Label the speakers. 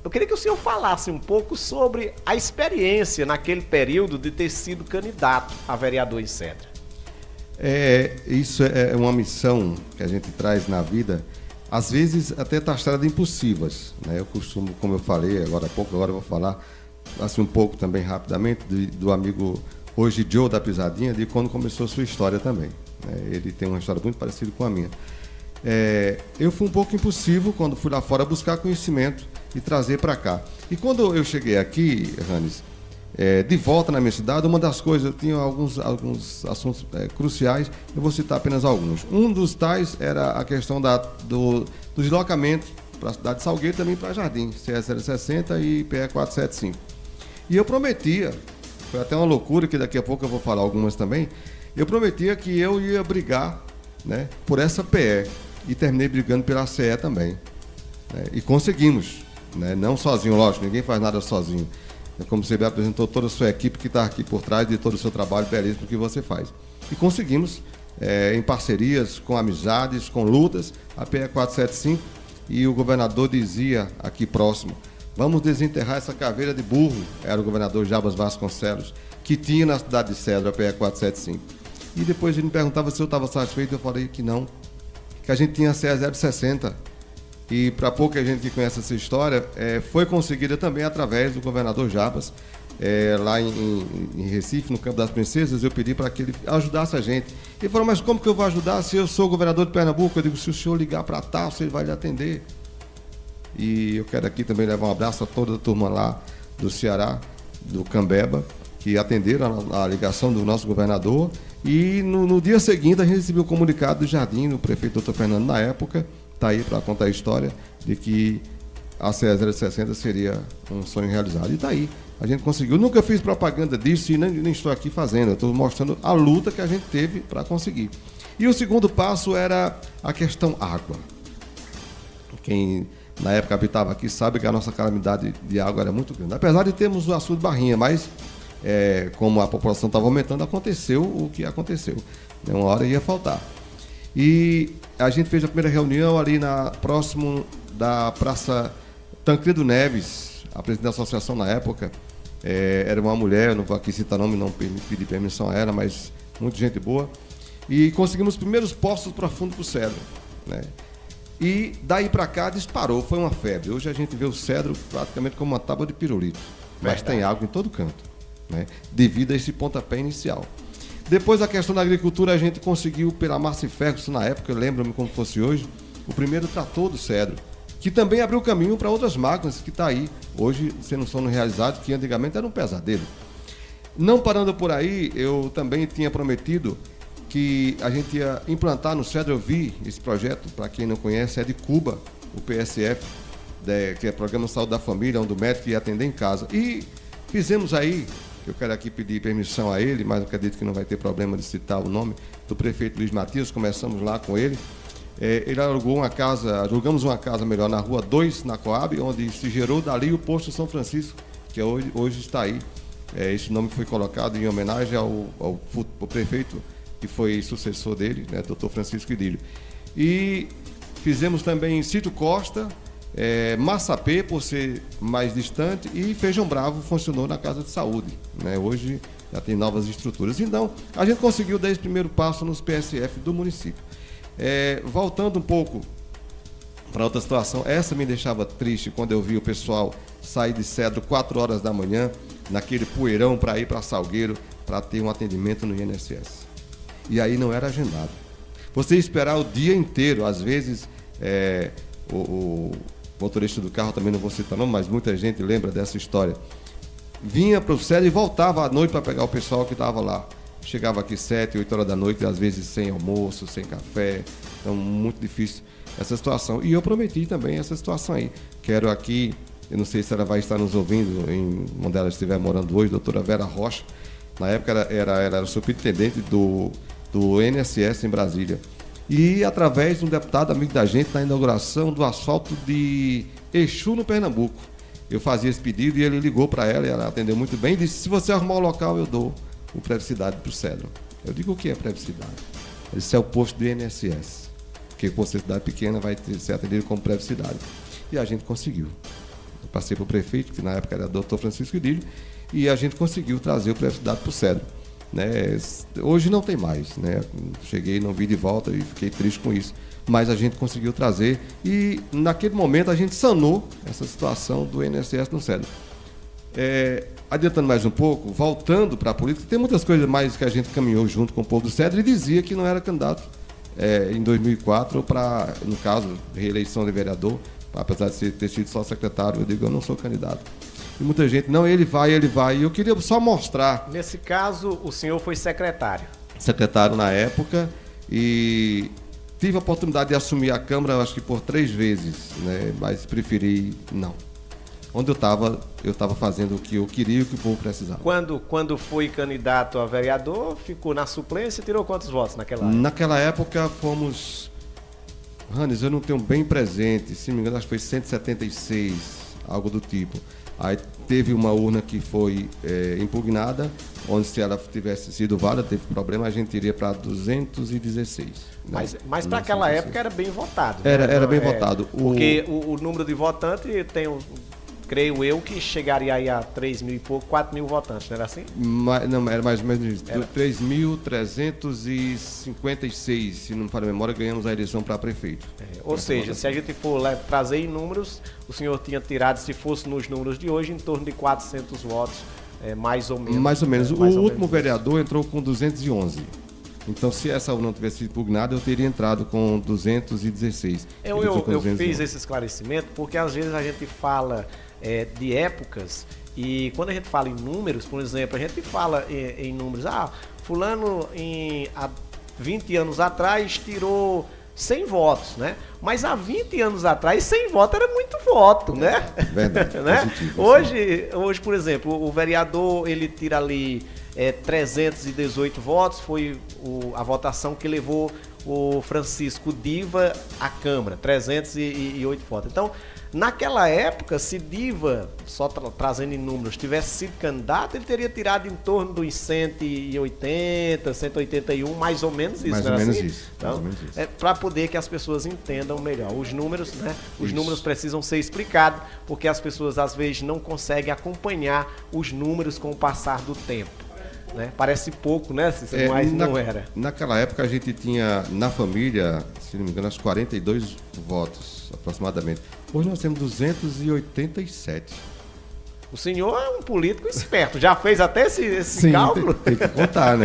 Speaker 1: eu queria que o senhor falasse um pouco sobre a experiência naquele período de ter sido candidato a vereador em Cedro.
Speaker 2: Isso é uma missão que a gente traz na vida, às vezes até taxada de impossíveis, né? Eu costumo, como eu falei agora há pouco, agora eu vou falar assim um pouco também rapidamente do amigo hoje Joe da Pisadinha, de quando começou a sua história também, né? Ele tem uma história muito parecida com a minha. Eu fui um pouco impulsivo quando fui lá fora buscar conhecimento e trazer para cá. E quando eu cheguei aqui, Hannes, de volta na minha cidade, uma das coisas, eu tinha alguns assuntos cruciais, eu vou citar apenas alguns. Um dos tais era a questão do deslocamento para a cidade de Salgueiro, também para Jardim, CE-060 e PE-475. E eu prometia, foi até uma loucura, que daqui a pouco eu vou falar algumas também, eu prometia que eu ia brigar, né, por essa PE, e terminei brigando pela CE também, né, e conseguimos, né, não sozinho, lógico, ninguém faz nada sozinho. Como você apresentou toda a sua equipe que está aqui por trás de todo o seu trabalho belíssimo que você faz. E conseguimos, em parcerias, com amizades, com lutas, a PE 475, e o governador dizia aqui próximo, vamos desenterrar essa caveira de burro, era o governador Jabas Vasconcelos, que tinha na cidade de Cedro a PE 475. E depois ele me perguntava se eu estava satisfeito, eu falei que não, que a gente tinha a CE 060, e para pouca gente que conhece essa história, foi conseguida também através do governador Jabas, lá em Recife, no Campo das Princesas. Eu pedi para que ele ajudasse a gente. Ele falou, mas como que eu vou ajudar se eu sou governador de Pernambuco? Eu digo, se o senhor ligar para Tasso, ele vai lhe atender. E eu quero aqui também levar um abraço a toda a turma lá do Ceará, do Cambeba, que atenderam a ligação do nosso governador. E no dia seguinte a gente recebeu o comunicado do Jardim, do prefeito Dr. Fernando na época, está aí para contar a história de que a CE 060 seria um sonho realizado. E está aí, a gente conseguiu. Eu nunca fiz propaganda disso e nem estou aqui fazendo, eu estou mostrando a luta que a gente teve para conseguir. E o segundo passo era a questão água. Quem na época habitava aqui sabe que a nossa calamidade de água era muito grande. Apesar de termos o açude Barrinha, mas como a população estava aumentando, aconteceu o que aconteceu. Uma hora ia faltar. E a gente fez a primeira reunião ali próximo da Praça Tancredo Neves, a presidente da associação na época, era uma mulher, eu não vou aqui citar nome, não pedi permissão a ela, mas muita gente boa, e conseguimos os primeiros postos profundos para o Cedro, né? E daí para cá disparou, foi uma febre. Hoje a gente vê o Cedro praticamente como uma tábua de pirulito, mas tem água em todo canto, né? Devido a esse pontapé inicial. Depois a questão da agricultura, a gente conseguiu pela Márcia Ferguson na época, eu lembro-me como fosse hoje, o primeiro trator do Cedro, que também abriu caminho para outras máquinas que está aí, hoje sendo sono realizado, que antigamente era um pesadelo. Não parando por aí, eu também tinha prometido que a gente ia implantar no Cedro. Eu vi esse projeto, para quem não conhece, é de Cuba, o PSF, que é Programa de Saúde da Família, onde o médico ia atender em casa. E fizemos aí, eu quero aqui pedir permissão a ele, mas eu acredito que não vai ter problema de citar o nome do prefeito Luiz Matias, começamos lá com ele. Ele alugou uma casa, alugamos uma casa melhor na Rua 2, na Coab, onde se gerou dali o posto São Francisco, que hoje está aí. Esse nome foi colocado em homenagem ao prefeito que foi sucessor dele, né, Dr. Francisco Idílio. E fizemos também Cito Costa, Massapê, por ser mais distante, e Feijão Bravo funcionou na Casa de Saúde, né? Hoje já tem novas estruturas. Então, a gente conseguiu dar esse primeiro passo nos PSF do município. Voltando um pouco para outra situação, essa me deixava triste quando eu vi o pessoal sair de Cedro 4 horas da manhã, naquele poeirão para ir para Salgueiro, para ter um atendimento no INSS. E aí não era agendado. Você esperar o dia inteiro, às vezes, o motorista do carro, também não vou citar nome, mas muita gente lembra dessa história, vinha para o Cedro e voltava à noite para pegar o pessoal que estava lá. Chegava aqui 7, 8 horas da noite, às vezes sem almoço, sem café. Então, muito difícil essa situação. E eu prometi também essa situação aí. Quero aqui, eu não sei se ela vai estar nos ouvindo, onde ela estiver morando hoje, doutora Vera Rocha. Na época ela era superintendente do INSS em Brasília. E através de um deputado amigo da gente, na inauguração do asfalto de Exu, no Pernambuco, eu fazia esse pedido e ele ligou para ela, e ela atendeu muito bem, e disse, se você arrumar o local, eu dou o Previcidade para o Cedro. Eu digo, o que é Previcidade? Esse é o posto do INSS, porque por ser cidade pequena vai ser atendido como Previcidade. E a gente conseguiu. Eu passei para o prefeito, que na época era Dr. Francisco Idílio, e a gente conseguiu trazer o pré-candidato para o Cedro. Né? Hoje não tem mais, né? Cheguei, não vi de volta e fiquei triste com isso. Mas a gente conseguiu trazer e naquele momento a gente sanou essa situação do INSS no Cedro. Adiantando mais um pouco, voltando para a política, tem muitas coisas mais que a gente caminhou junto com o povo do Cedro e dizia que não era candidato em 2004 para, no caso, reeleição de vereador, apesar de ter sido só secretário, eu digo, eu não sou candidato. E muita gente, não, ele vai. E eu queria só mostrar...
Speaker 1: Nesse caso, o senhor foi secretário.
Speaker 2: Secretário na época e tive a oportunidade de assumir a Câmara, acho que por 3 vezes, né? Mas preferi não. Onde eu estava fazendo o que eu queria e o que o povo precisava.
Speaker 1: Quando foi candidato a vereador, ficou na suplência e tirou quantos votos naquela época?
Speaker 2: Naquela época fomos... Hannes, eu não tenho bem presente, se não me engano, acho que foi 176, algo do tipo. Aí teve uma urna que foi impugnada, onde se ela tivesse sido válida, teve problema, a gente iria para 216.
Speaker 1: Mas para aquela época era bem votado.
Speaker 2: Né? Era bem votado.
Speaker 1: Porque o número de votantes tem, creio eu, que chegaria aí a 3 mil e pouco, 4 mil votantes, não era assim?
Speaker 2: Não, era mais ou menos isso. 3.356, se não me falha a memória, ganhamos a eleição para prefeito.
Speaker 1: Ou seja, se a gente for trazer em números, o senhor tinha tirado, se fosse nos números de hoje, em torno de 400 votos, mais ou menos.
Speaker 2: Mais ou menos. O último vereador entrou com 211. Então, se essa não tivesse sido impugnada, eu teria entrado com 216.
Speaker 1: Eu fiz esse esclarecimento porque às vezes a gente fala de épocas e quando a gente fala em números, por exemplo, a gente fala em números, fulano há 20 anos atrás tirou 100 votos, né? Mas há 20 anos atrás 100 votos era muito voto, né?
Speaker 2: Verdade.
Speaker 1: né? Hoje, por exemplo, o vereador ele tira ali 318 votos, foi a votação que levou o Francisco Diva à Câmara, 308 votos. Então, naquela época, se Diva, só trazendo em números, tivesse sido candidato, ele teria tirado em torno dos 180, 181, mais ou menos isso,
Speaker 2: mais
Speaker 1: não
Speaker 2: ou
Speaker 1: era
Speaker 2: menos
Speaker 1: assim?
Speaker 2: Isso.
Speaker 1: Então, para poder que as pessoas entendam melhor. Os números, né? Os números precisam ser explicados, porque as pessoas às vezes não conseguem acompanhar os números com o passar do tempo. Né? Parece pouco, né, Cícero? Mas não era.
Speaker 2: Naquela época a gente tinha na família, se não me engano, uns 42 votos aproximadamente. Hoje nós temos 287.
Speaker 1: O senhor é um político esperto, já fez até esse cálculo?
Speaker 2: Tem que contar, né?